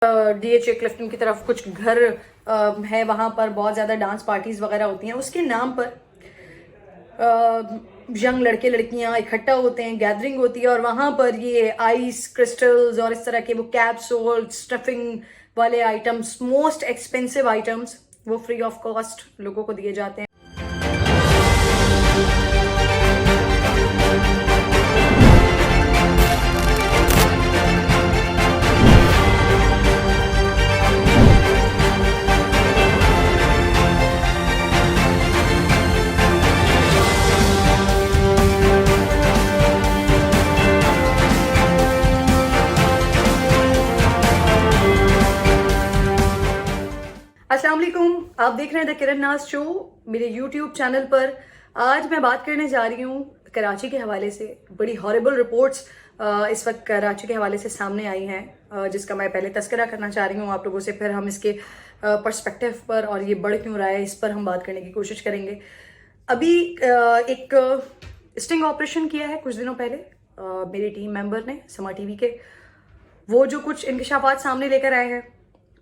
DHA Clifton की तरफ कुछ घर है, वहाँ पर बहुत ज़्यादा डांस पार्टीज़ वगैरह होती हैं। उसके नाम पर यंग लड़के लड़कियाँ इकट्ठा होते हैं, गैदरिंग होती है और वहाँ पर ये आइस क्रिस्टल्स और इस तरह के वो कैप्सूल स्टफिंग वाले आइटम्स, मोस्ट एक्सपेंसिव आइटम्स, वो फ्री ऑफ कॉस्ट लोगों को दिए जाते हैं। अस्सलाम वालेकुम, आप देख रहे हैं द किरण नाज शो मेरे यूट्यूब चैनल पर। आज मैं बात करने जा रही हूँ कराची के हवाले से। बड़ी हॉरिबल रिपोर्ट्स इस वक्त कराची के हवाले से सामने आई हैं, जिसका मैं पहले तस्करा करना चाह रही हूँ आप लोगों से, फिर हम इसके पर्सपेक्टिव पर और ये बढ़ क्यों रहा है इस पर हम बात करने की कोशिश करेंगे। अभी एक स्टिंग ऑपरेशन किया है कुछ दिनों पहले मेरी टीम मेंबर ने, समा टीवी के। वो जो कुछ इंकशाफात सामने लेकर आए हैं,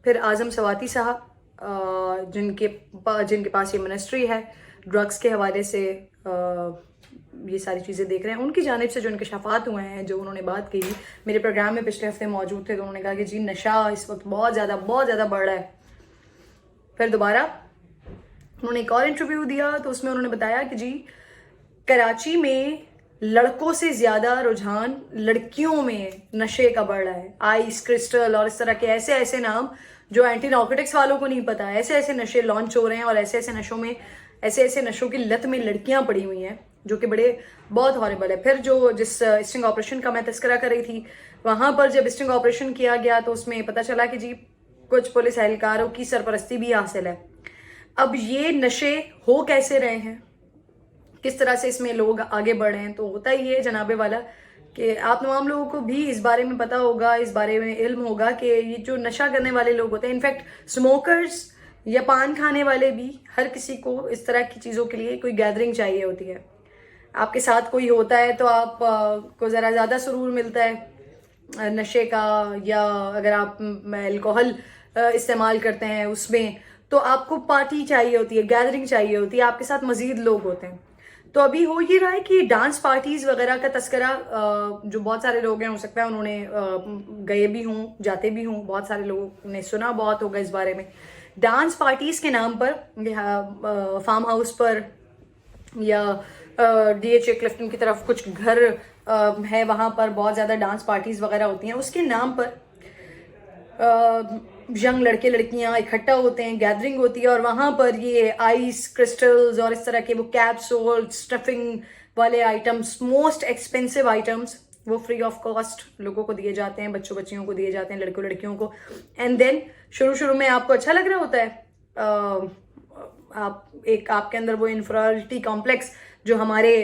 फिर आजम सवाती साहब जिनके पास ये मिनिस्ट्री है, ड्रग्स के हवाले से ये सारी चीज़ें देख रहे हैं, उनकी जानिब से जो इंकशाफात हुए हैं, जो उन्होंने बात की, मेरे प्रोग्राम में पिछले हफ्ते मौजूद थे, तो उन्होंने कहा कि जी नशा इस वक्त बहुत ज़्यादा बढ़ रहा है। फिर दोबारा उन्होंने एक और इंटरव्यू दिया, तो उसमें उन्होंने बताया कि जी कराची में लड़कों से ज़्यादा रुझान लड़कियों में नशे का बढ़ रहा है। आइस क्रिस्टल और इस तरह के ऐसे ऐसे नाम जो एंटी नार्कोटिक्स वालों को नहीं पता, ऐसे ऐसे नशे लॉन्च हो रहे हैं और ऐसे ऐसे नशों की लत में लड़कियां पड़ी हुई हैं, जो कि बहुत हॉरिबल है। फिर जिस स्टिंग ऑपरेशन का मैं तस्करा कर रही थी, वहां पर जब स्टिंग ऑपरेशन किया गया तो उसमें पता चला कि जी कुछ पुलिस एहलकारों की सरपरस्ती भी हासिल है। अब ये नशे हो कैसे रहे हैं, किस तरह से इसमें लोग आगे बढ़ रहे हैं, तो होता ही है जनाबे वाला कि आप तमाम लोगों को भी इस बारे में पता होगा, इस बारे में इल्म होगा कि ये जो नशा करने वाले लोग होते हैं, इनफैक्ट स्मोकर्स या पान खाने वाले भी, हर किसी को इस तरह की चीज़ों के लिए कोई गैदरिंग चाहिए होती है। आपके साथ कोई होता है तो आप को ज़रा ज़्यादा सुरूर मिलता है नशे का, या अगर आप अल्कोहल इस्तेमाल करते हैं उसमें, तो आपको पार्टी चाहिए होती है, गैदरिंग चाहिए होती है, आपके साथ मज़ीद लोग होते हैं। तो अभी हो ये रहा है कि डांस पार्टीज वगैरह का तस्करा, जो बहुत सारे लोग हैं, हो सकता है उन्होंने गए भी हों, जाते भी हों, बहुत सारे लोगों ने सुना बहुत होगा इस बारे में। डांस पार्टीज के नाम पर फार्म हाउस पर या DHA क्लिफ्टन की तरफ कुछ घर है, वहाँ पर बहुत ज़्यादा डांस पार्टीज वगैरह होती हैं। उसके नाम पर यंग लड़के लड़कियां इकट्ठा होते हैं, गैदरिंग होती है और वहां पर ये आइस क्रिस्टल्स और इस तरह के वो कैप्सूल स्टफिंग वाले आइटम्स, मोस्ट एक्सपेंसिव आइटम्स, वो फ्री ऑफ कॉस्ट लोगों को दिए जाते हैं, बच्चियों को दिए जाते हैं, लड़कियों को। एंड देन शुरू में आपको अच्छा लग रहा होता है, आपके अंदर वो इन्फीरियरिटी कॉम्प्लेक्स जो हमारे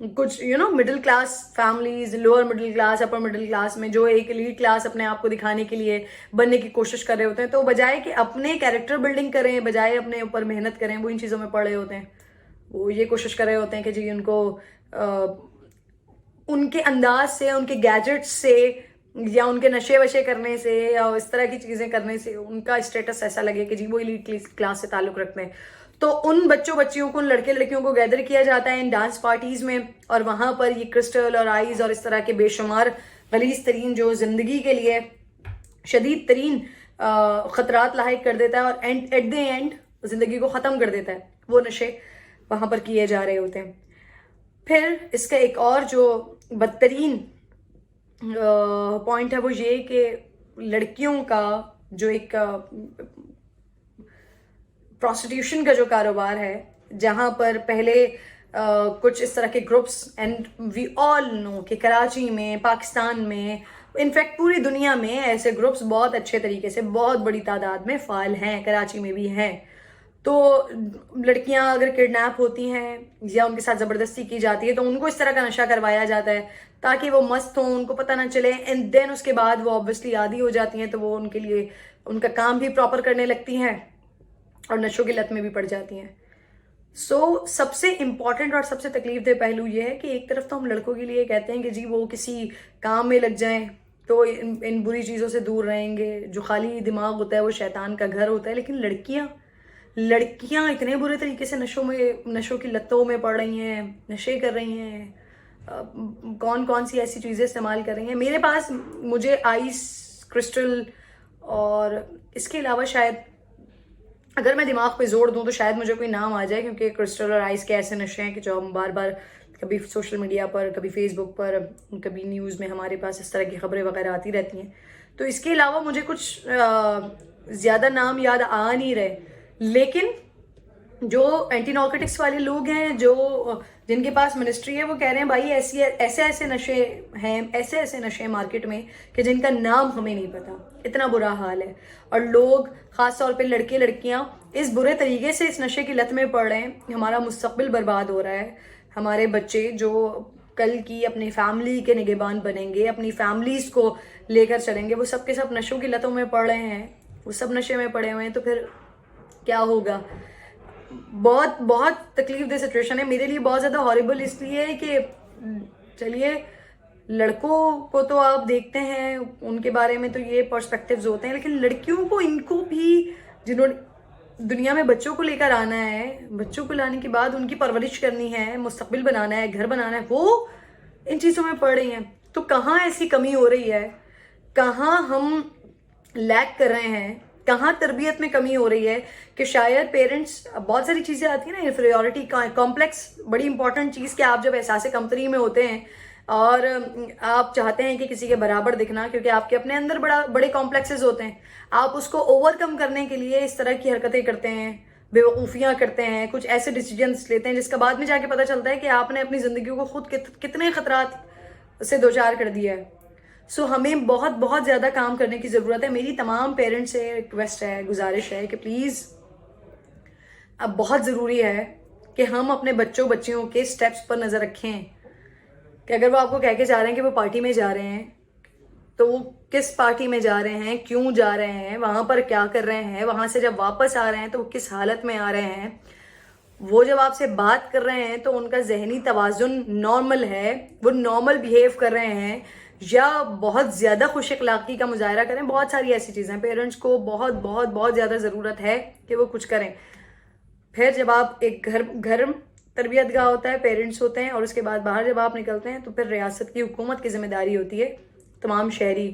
कुछ middle class families, lower middle class, upper middle class में जो एक एलीट क्लास अपने आप को दिखाने के लिए बनने की कोशिश कर रहे होते हैं, तो बजाय कि अपने कैरेक्टर बिल्डिंग करें, बजाय अपने ऊपर मेहनत करें, वो इन चीज़ों में पड़ रहे होते हैं। वो ये कोशिश कर रहे होते हैं कि जी उनको उनके अंदाज से, उनके गैजेट्स से या उनके नशे वशे करने से या इस तरह की चीज़ें करने से उनका स्टेटस ऐसा लगे कि जी वो एलीट क्लास से ताल्लुक़ रखते हैं। तो उन बच्चियों को, उन लड़के लड़कियों को गैदर किया जाता है इन डांस पार्टीज में, और वहां पर ये क्रिस्टल और आइज और इस तरह के बेशुमार गलीज तरीन जो जिंदगी के लिए शदीद तरीन खतरात लाहिक कर देता है और एट द एंड जिंदगी को ख़त्म कर देता है, वो नशे वहां पर किए जा रहे होते हैं। फिर इसका एक और जो बदतरीन पॉइंट है वो ये कि लड़कियों का जो एक प्रोस्टिट्यूशन का जो कारोबार है, जहां पर पहले कुछ इस तरह के groups, and we all know कि कराची में, पाकिस्तान में, इनफैक्ट पूरी दुनिया में ऐसे ग्रुप्स बहुत अच्छे तरीके से, बहुत बड़ी तादाद में फ़ाइल हैं, कराची में भी हैं। तो लड़कियां अगर किडनैप होती हैं या उनके साथ ज़बरदस्ती की जाती है, तो उनको इस तरह का नशा करवाया जाता है ताकि वो मस्त हों, उनको पता ना चले, एंड देन उसके बाद वो ऑब्वियसली आदी हो जाती हैं, तो वो उनके लिए उनका काम भी प्रॉपर करने लगती हैं और नशों की लत में भी पड़ जाती हैं। सबसे इंपॉर्टेंट और सबसे तकलीफ दे पहलू ये है कि एक तरफ तो हम लड़कों के लिए कहते हैं कि जी वो किसी काम में लग जाएं, तो इन बुरी चीज़ों से दूर रहेंगे। जो खाली दिमाग होता है वो शैतान का घर होता है। लेकिन लड़कियां इतने बुरे तरीके से नशों की लतों में पड़ रही हैं, नशे कर रही हैं, कौन कौन सी ऐसी चीज़ें इस्तेमाल कर रही हैं। मेरे पास मुझे आइस क्रिस्टल और इसके अलावा शायद अगर मैं दिमाग पे जोर दूं तो शायद मुझे कोई नाम आ जाए, क्योंकि क्रिस्टल और आइस के ऐसे नशे हैं कि जो हम बार बार कभी सोशल मीडिया पर, कभी फेसबुक पर, कभी न्यूज़ में हमारे पास इस तरह की खबरें वगैरह आती रहती हैं। तो इसके अलावा मुझे कुछ ज़्यादा नाम याद आ नहीं रहे। लेकिन जो एंटी नार्कोटिक्स वाले लोग हैं, जो जिनके पास मिनिस्ट्री है, वो कह रहे हैं भाई ऐसे ऐसे नशे हैं, ऐसे ऐसे नशे मार्केट में कि जिनका नाम हमें नहीं पता। इतना बुरा हाल है। और लोग, खास तौर पे लड़के लड़कियां, इस बुरे तरीके से इस नशे की लत में पड़ रहे हैं। हमारा मुस्तकबिल बर्बाद हो रहा है। हमारे बच्चे जो कल की अपनी फैमिली के निगहबान बनेंगे, अपनी फैमिलीज को लेकर चलेंगे, वो सब के सब नशों की लतों में पड़ रहे हैं, वो सब नशे में पड़े हुए हैं। तो फिर क्या होगा? बहुत बहुत तकलीफ दे सिचुएशन है। मेरे लिए बहुत ज़्यादा हॉरिबल इसलिए है कि चलिए, लड़कों को तो आप देखते हैं, उनके बारे में तो ये पर्सपेक्टिव्स होते हैं, लेकिन लड़कियों को, इनको भी, जिन्होंने दुनिया में बच्चों को लेकर आना है, बच्चों को लाने के बाद उनकी परवरिश करनी है, मुस्तकबिल बनाना है, घर बनाना है, वो इन चीज़ों में पड़ रही हैं। तो कहाँ ऐसी कमी हो रही है, कहाँ हम लैक कर रहे हैं, कहाँ तरबियत में कमी हो रही है कि शायद पेरेंट्स, बहुत सारी चीज़ें आती है ना, इंफीरियॉरिटी कॉम्प्लेक्स, बड़ी इंपॉर्टेंट चीज़ कि आप जब एहसास कमतरी में होते हैं और आप चाहते हैं कि किसी के बराबर दिखना, क्योंकि आपके अपने अंदर बड़े कॉम्प्लेक्सेस होते हैं, आप उसको ओवरकम करने के लिए इस तरह की हरकतें करते हैं, बेवकूफ़ियाँ करते हैं, कुछ ऐसे डिसीजंस लेते हैं जिसका बाद में जाके पता चलता है कि आपने अपनी ज़िंदगी को खुद कितने खतरात से दो चार कर दिया है। सो हमें बहुत बहुत ज़्यादा काम करने की ज़रूरत है। मेरी तमाम पेरेंट्स से रिक्वेस्ट है, गुजारिश है कि प्लीज़, अब बहुत ज़रूरी है कि हम अपने बच्चियों के स्टेप्स पर नज़र रखें कि अगर वो आपको कह के जा रहे हैं कि वो पार्टी में जा रहे हैं, तो वो किस पार्टी में जा रहे हैं, क्यों जा रहे हैं, वहाँ पर क्या कर रहे हैं, वहाँ से जब वापस आ रहे हैं तो वो किस हालत में आ रहे हैं, वो जब आपसे बात कर रहे हैं तो उनका जहनी तवाज़ुन नॉर्मल है, वो नॉर्मल बिहेव कर रहे हैं, या बहुत ज़्यादा खुश अखलाक़ी का मुजाहरा करें। बहुत सारी ऐसी चीज़ें पेरेंट्स को बहुत बहुत बहुत ज़्यादा ज़रूरत है कि वो कुछ करें। फिर जब आप एक घर तरबियत गाह होता है, पेरेंट्स होते हैं, और उसके बाद बाहर जब आप निकलते हैं तो फिर रियासत की हुकूमत की जिम्मेदारी होती है। तमाम शहरी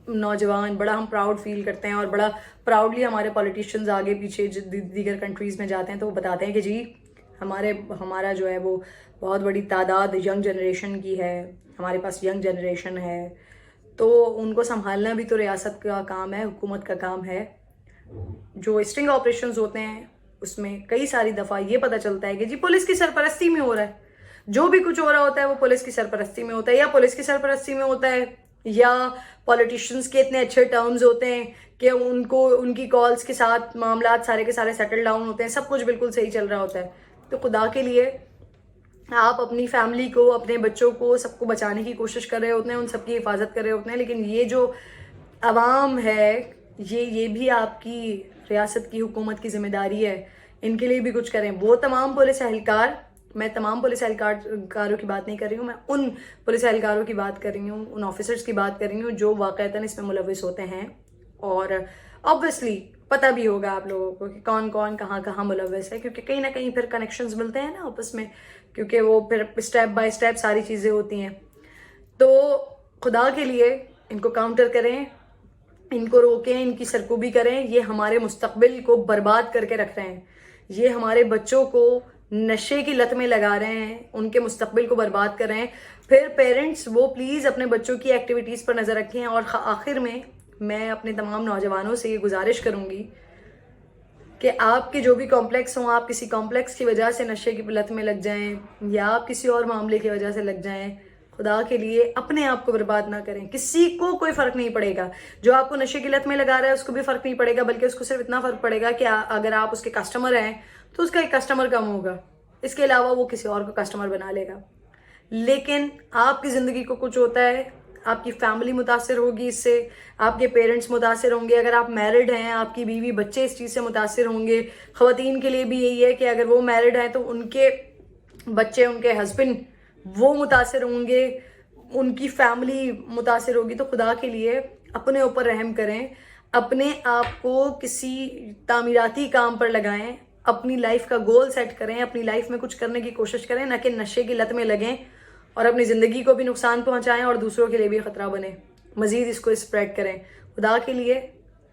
नौजवान बड़ा हम प्राउड फील करते हैं और बड़ा प्राउडली हमारे पॉलिटिशियंस आगे पीछे दीगर कंट्रीज़ में जाते हैं तो वो बताते हैं कि जी हमारा जो है वो बहुत बड़ी तादाद यंग जनरेशन की है, हमारे पास यंग जनरेशन है, तो उनको संभालना भी तो रियासत का काम है, हुकूमत का काम है। जो स्टिंग ऑपरेशंस होते हैं उसमें कई सारी दफ़ा ये पता चलता है कि जी पुलिस की सरपरस्ती में हो रहा है, जो भी कुछ हो रहा होता है वो पुलिस की सरपरस्ती में होता है, या पुलिस की सरपरस्ती में होता है, या पॉलिटिशियंस के इतने अच्छे टर्म्स होते हैं कि उनकी कॉल्स के साथ मामला सारे के सारे सेटल डाउन होते हैं, सब कुछ बिल्कुल सही चल रहा होता है। तो खुदा के लिए आप अपनी फैमिली को, अपने बच्चों को, सबको बचाने की कोशिश कर रहे होते हैं, उन सबकी हिफाजत कर रहे होते हैं, लेकिन ये जो अवाम है, ये भी आपकी रियासत की हुकूमत की जिम्मेदारी है, इनके लिए भी कुछ करें। वो तमाम पुलिस एहलकार, मैं तमाम पुलिस एहलकारों की बात नहीं कर रही हूँ, मैं उन पुलिस एहलकारों की बात कर रही हूँ, उन ऑफिसर्स की बात कर रही हूँ जो वाक़तन इसमें मुलविस होते हैं। और ऑब्वियसली पता भी होगा आप लोगों को कि कौन कौन कहाँ कहाँ मुलविस है, क्योंकि कहीं ना कहीं फिर कनेक्शंस मिलते हैं ना आपस में, क्योंकि वो फिर स्टेप बाय स्टेप सारी चीज़ें होती हैं। तो खुदा के लिए इनको काउंटर करें, इनको रोकें, इनकी सरकूबी करें। ये हमारे मुस्तकबिल को बर्बाद करके रख रहे हैं, ये हमारे बच्चों को नशे की लत में लगा रहे हैं, उनके मुस्तकबिल को बर्बाद कर रहे हैं। फिर पेरेंट्स वो प्लीज़ अपने बच्चों की एक्टिविटीज़ पर नज़र रखें। और आखिर में मैं अपने तमाम नौजवानों से ये गुजारिश करूँगी कि आपके जो भी कॉम्प्लेक्स हों, आप किसी कॉम्प्लेक्स की वजह से नशे की लत में लग जाएं या आप किसी और मामले की वजह से लग जाएं, खुदा के लिए अपने आप को बर्बाद ना करें। किसी को कोई फ़र्क नहीं पड़ेगा, जो आपको नशे की लत में लगा रहा है उसको भी फ़र्क नहीं पड़ेगा, बल्कि उसको सिर्फ इतना फ़र्क पड़ेगा कि अगर आप उसके कस्टमर हैं तो उसका एक कस्टमर कम होगा, इसके अलावा वो किसी और को कस्टमर बना लेगा। लेकिन आपकी ज़िंदगी को कुछ होता है, आपकी फैमिली मुतासिर होगी इससे, आपके पेरेंट्स मुतासिर होंगे, अगर आप मैरिड हैं आपकी बीवी बच्चे इस चीज़ से मुतासिर होंगे। ख़वातीन के लिए भी यही है कि अगर वो मैरिड हैं तो उनके बच्चे, उनके हस्बैंड वो मुतासिर होंगे, उनकी फैमिली मुतासिर होगी, तो खुदा के लिए अपने ऊपर रहम करें, अपने आप को किसी तामीराती काम पर लगाएं, अपनी लाइफ का गोल सेट करें, अपनी लाइफ में कुछ करने की कोशिश करें, ना कि नशे की लत में लगें और अपनी ज़िंदगी को भी नुकसान पहुंचाएं और दूसरों के लिए भी ख़तरा बने, मज़ीद इसको स्प्रेड करें। खुदा के लिए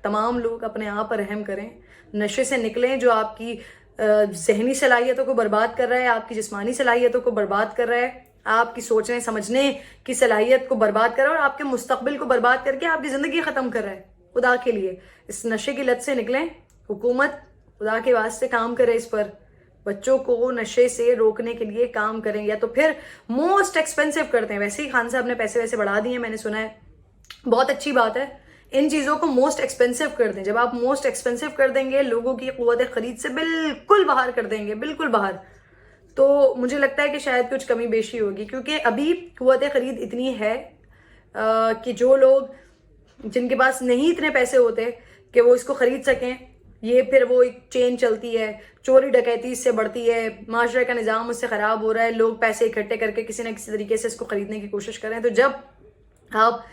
तमाम लोग अपने आप पर रहम करें, नशे से निकलें जो आपकी जहनी सलाहियतों को बर्बाद कर रहा है, आपकी जिस्मानी सलाहियतों को बर्बाद कर रहा है, आपकी सोचने समझने की सलाहियत को बर्बाद कर रहा है और आपके मुस्तकबिल को बर्बाद करके आपकी ज़िंदगी ख़त्म कर रहा है। खुदा के लिए इस नशे की लत से निकलें। हुकूमत खुदा के वास्ते काम करे, इस पर बच्चों को नशे से रोकने के लिए काम करें, या तो फिर मोस्ट एक्सपेंसिव करते हैं। वैसे ही खान साहब ने पैसे वैसे बढ़ा दिए, मैंने सुना है, बहुत अच्छी बात है। इन चीज़ों को मोस्ट एक्सपेंसिव कर दें। जब आप मोस्ट एक्सपेंसिव कर देंगे, लोगों की क़ुव्वत ख़रीद से बिल्कुल बाहर कर देंगे, बिल्कुल बाहर, तो मुझे लगता है कि शायद कुछ कमी बेशी होगी, क्योंकि अभी क़ुव्वत ख़रीद इतनी है कि जो लोग, जिनके पास नहीं इतने पैसे होते कि वो इसको ख़रीद सकें, ये फिर वो एक चेन चलती है, चोरी डकैती इससे बढ़ती है, माशरे का निज़ाम उससे ख़राब हो रहा है, लोग पैसे इकट्ठे करके किसी न किसी तरीके से इसको ख़रीदने की कोशिश करें। तो जब आप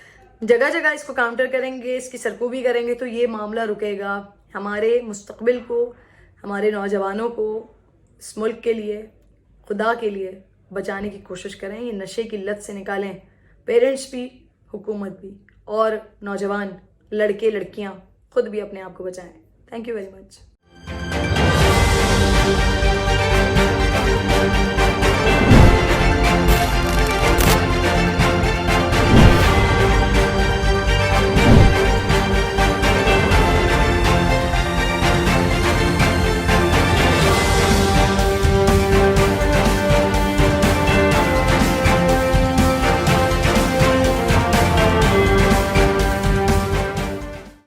जगह जगह इसको काउंटर करेंगे, इसकी सरकूबी करेंगे, तो ये मामला रुकेगा। हमारे मुस्तकबिल को, हमारे नौजवानों को, इस मुल्क के लिए, खुदा के लिए बचाने की कोशिश करें, ये नशे की लत से निकालें। पेरेंट्स भी, हुकूमत भी, और नौजवान लड़के लड़कियां खुद भी अपने आप को बचाएं। Thank you very much.